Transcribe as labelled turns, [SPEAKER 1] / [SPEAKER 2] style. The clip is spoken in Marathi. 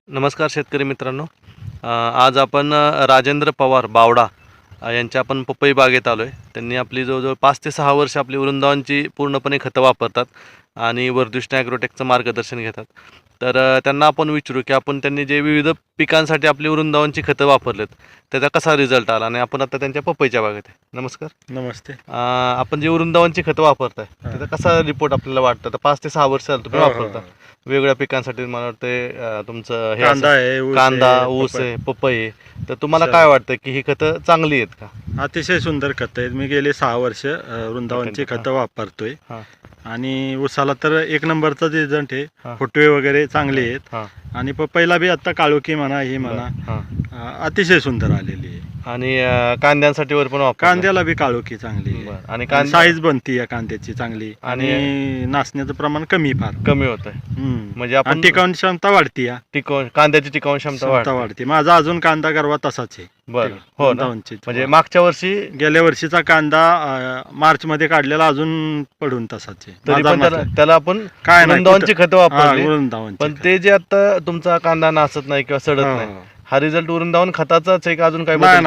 [SPEAKER 1] नमस्कार शेतकरी मित्रांनो. आज आपण राजेंद्र पवार बावडा यांच्या आपण पपई बागेत आलो आहे. त्यांनी आपली जवळजवळ 5 ते 6 वर्ष आपली वृंदावनची पूर्णपणे खतं वापरतात आणि वर्धिष्णू ॲग्रोटेकचं मार्गदर्शन घेतात. तर त्यांना आपण विचारू की त्यांनी जे विविध पिकांसाठी आपली वृंदावनची खतं वापरलेत त्याचा कसा रिझल्ट आला, आणि आपण आता त्यांच्या पपईच्या बागेत आहे. नमस्कार.
[SPEAKER 2] नमस्ते.
[SPEAKER 1] आपण जे वृंदावनची खतं वापरताय त्याचा कसा रिपोर्ट आपल्याला वाटतं? तर 5 ते 6 वर्ष झालं तुम्ही वापरता वेगवेगळ्या पिकांसाठी. मला वाटते तुमचं हे
[SPEAKER 2] कांदा आहे, ऊस
[SPEAKER 1] कांदा,
[SPEAKER 2] आहे,
[SPEAKER 1] ऊस
[SPEAKER 2] पपई.
[SPEAKER 1] आहे, पपई आहे. तर तुम्हाला काय वाटतं की ही खतं चांगली आहेत का?
[SPEAKER 2] अतिशय सुंदर खत आहेत. मी गेले 6 वर्ष वृंदावनची खतं वापरतोय
[SPEAKER 1] हां
[SPEAKER 2] आणि ऊसाला तर एक नंबरचा रिझल्ट आहे.
[SPEAKER 1] हां.
[SPEAKER 2] फुटवे वगैरे चांगले आहेत
[SPEAKER 1] हां
[SPEAKER 2] आणि पपईला बी आता काळोखी म्हणा ही म्हणा
[SPEAKER 1] हां.
[SPEAKER 2] अतिशय सुंदर आलेली आहे.
[SPEAKER 1] आणि कांद्यांसाठी वर पण वापर.
[SPEAKER 2] कांद्याला बी काळोखी चांगली आहे
[SPEAKER 1] आणि
[SPEAKER 2] आणि
[SPEAKER 1] कांदा
[SPEAKER 2] साईज बनती या कांद्याची चांगली आणि नाचण्याचं प्रमाण कमी फार
[SPEAKER 1] कमी होत आहे. म्हणजे आपण
[SPEAKER 2] टिकावून क्षमता वाढती या
[SPEAKER 1] कांद्याची टिकाऊ क्षमता वाढते.
[SPEAKER 2] वाढते. माझा अजून कांदा गरवा तसाच आहे.
[SPEAKER 1] बरं, हो ना.
[SPEAKER 2] वृंदावनची
[SPEAKER 1] म्हणजे मागच्या वर्षी
[SPEAKER 2] गेल्या वर्षीचा कांदा मार्च मध्ये काढलेला अजून पडून तसाच आहे.
[SPEAKER 1] तरी पण त्याला आपण
[SPEAKER 2] काय नाही,
[SPEAKER 1] वृंदावनची खतं वापरली,
[SPEAKER 2] वृंदावनची
[SPEAKER 1] पण
[SPEAKER 2] खतं.
[SPEAKER 1] ते जे आता तुमचा कांदा नाचत नाही किंवा सडत
[SPEAKER 2] हो,
[SPEAKER 1] नाही,
[SPEAKER 2] हो.
[SPEAKER 1] हा रिझल्ट वृंदावन खताचाच आहे का अजून काय
[SPEAKER 2] नाही,
[SPEAKER 1] बदल?